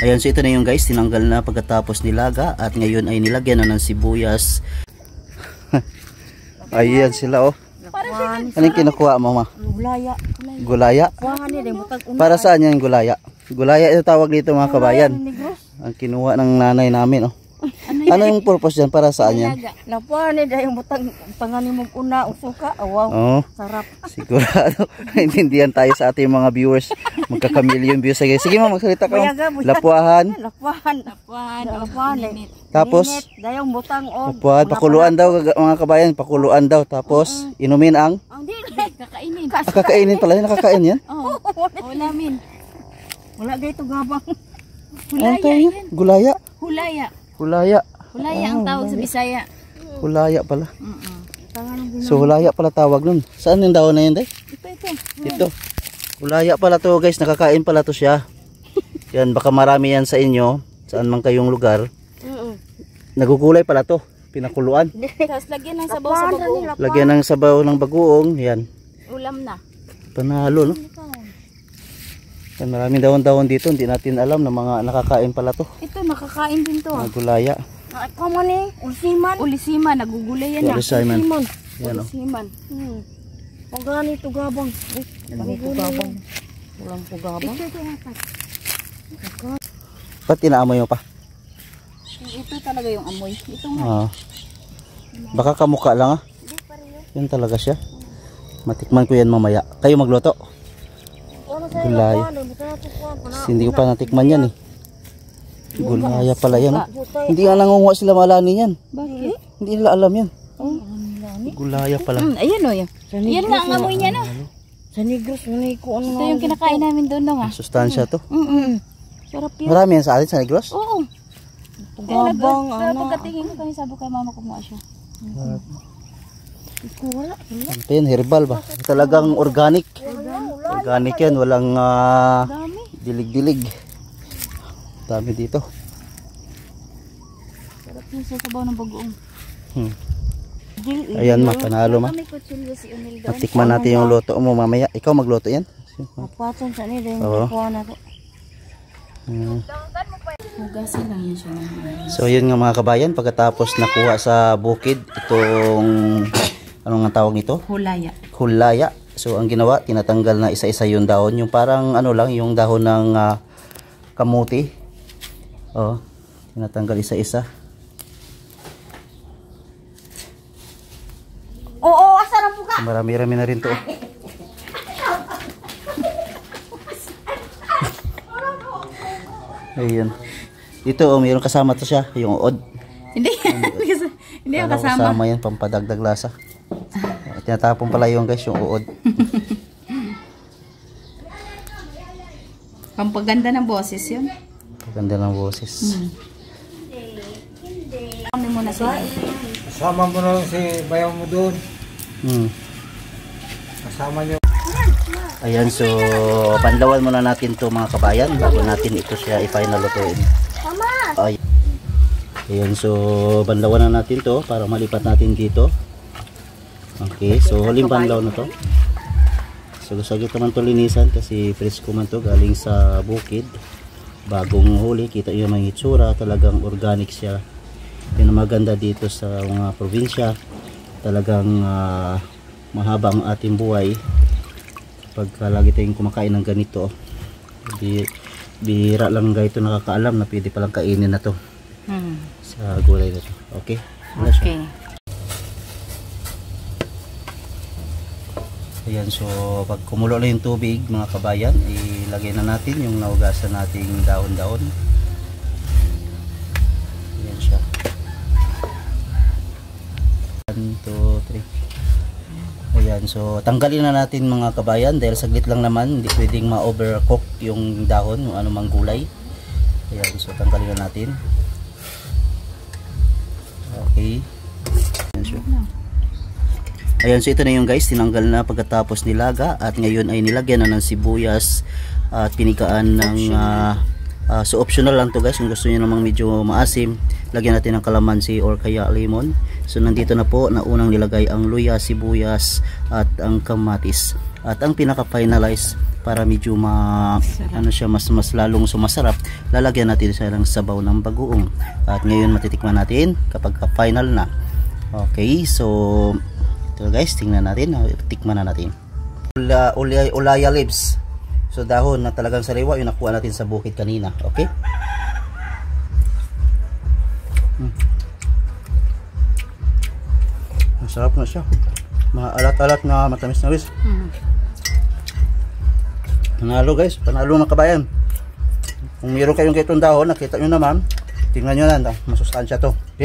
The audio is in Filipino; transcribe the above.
Ayan, so ito na yung guys, tinanggal na pagkatapos nilaga at ngayon ay nilagyan na ng sibuyas. Ayan sila oh. Anong kinukuha mo, ma? Gulaya. Gulaya? Para saan yan gulaya? Gulaya ito tawag dito mga kabayan. Ang kinuha ng nanay namin oh. Ano yung purpose yan? Para saan yan? Lapuan ni dahil butang panganimog una usuka. Wow. Oh, sarap. Sigurado. Naintindihan tayo sa ating mga viewers. Magkakamilyon views. Sige mo, magsalita ka. Lapuahan. Lapuan. Tapos? Dayong butang o. Lapuahan. Pakuluan daw mga kabayan. Pakuluan daw. Tapos, inumin ang? Kakainin. Kakainin pala. Nakakain yan? Oo. Ulamin. Wala gayto gabang. Gulaya. Hulaya. Hulaya. Hulaya ang tawag sa Bisaya. Hulaya pala. So hulaya pala tawag nun. Saan yung dahon na yun, day? Ito. Hulaya pala to guys. Nakakain pala to siya. Yan, baka marami yan sa inyo. Saan man kayong lugar. Nagugulay pala to. Pinakuluan. Tapos lagyan ng sabaw sa bagoong. Lagyan ng sabaw ng bagoong. Yan. Ulam na. Panalo, no? Yan, maraming dahon-dahon dito. Hindi natin alam na mga nakakain pala to. Ito, nakakain din to. Gulaya. Kaman eh. Ulisiman. Ulisiman. Nagugulay yan. Ulisiman. Yan o. Ulisiman. Pag ganito gabang. Ganito gabang. Walang po gabang. Ito hapat. Ba't inaamoy mo pa? Ito talaga yung amoy. Ito nga. Baka kamukha lang Yan talaga siya. Matikman ko yan mamaya. Kayo magluto. Gulaya. Hindi ko pa natikman yan eh. Gulaya pala yan. Hindi nga nangunguha sila malani yan. Bakit? Hindi nila alam yan. Gulaya pala. Ayan o yan. Yan nga ang amoy niya no. Sa Negros. Ito yung kinakain namin doon nga. Sustansya to. Sarap yun. Marami yan sa atin sa Negros? Oo. Gabang pagkatingin ko kami sabi kay mama kumuha siya. Ito yan, herbal ba? Talagang organic. Organic yan, walang dilig-dilig. Dami dito. Sarap yun sa sabaw ng bagoong. Ayan ma, panalo ma. Matikman natin yung luto mo mamaya. Ikaw magluto yan? Mapatong sa nila yung kuha na to. Hugasin lang yun siya. So yun nga mga kabayan, pagkatapos nakuha sa bukid itong anong nga tawag nito? Hulaya. Hulaya. So ang ginawa, tinatanggal na isa-isa yung dahon, yung parang ano lang, yung dahon ng kamuti. Oh, tinatanggal isa-isa. Oo, asa na po ka? Marami-rami na rin to. Ayun. Dito mayroon kasama to siya, yung uod. Hindi. Hindi yung kasama. Kasama yan, pampadagdag lasa. Tinatapon pala yung guys, yung uod. Pampaganda ng boses yun. Paganda ng boses. Kami muna siya. Kasama mo na si bayaw mo doon. Kasama nyo. Ayan, so panlawan muna natin to mga kabayan bago natin ito siya i-final lutuin. Ay. Ayan, so panlawan na natin to para malipat natin dito. Okay, so huling panlaw na to. So saglit naman to linisan kasi fresco man to, galing sa bukid. Bagong huli, kita yung mga itsura, talagang organic siya. Yan ang maganda dito sa mga probinsya. Talagang mahaba ang ating buhay pagka lagi tayong kumakain ng ganito. Bihira lang ganito nakakaalam na pwede palang kainin na to sa gulay na to. Okay? Okay. Ayan, so pag kumulo na yung tubig mga kabayan, ilagay na natin yung naugasan nating dahon-dahon. Ayan siya. 1, 2, 3. Ayan, so tanggalin na natin mga kabayan dahil saglit lang naman, hindi pwedeng ma-overcook yung dahon, yung anumang gulay. Ayan, so tanggalin na natin. Okay. Ayan siya. Ayan, so ito na yung guys, tinanggal na pagkatapos nilaga at ngayon ay nilagyan na ng sibuyas at pinigaan ng so optional lang to guys, kung gusto niyo namang medyo maasim, lagyan natin ng kalamansi or kaya lemon. So nandito na po na unang nilagay ang luya, sibuyas at ang kamatis. At ang pinaka-finalize para medyo ano siya, mas lalong sumasarap, lalagyan natin siya ng sabaw ng bagoong. At ngayon matitikman natin kapag final na. Okay, so ito guys, tingnan natin, tikman na natin. Ulaya leaves. So dahon na talagang sariwa, yung nakuha natin sa bukid kanina. Okay? Masarap na siya. Maalat-alat na matamis na guys. Panalo guys, panalo mga kabayan. Kung meron kayong ganitong dahon, nakita nyo naman, tingnan nyo na, masustansya to. Okay?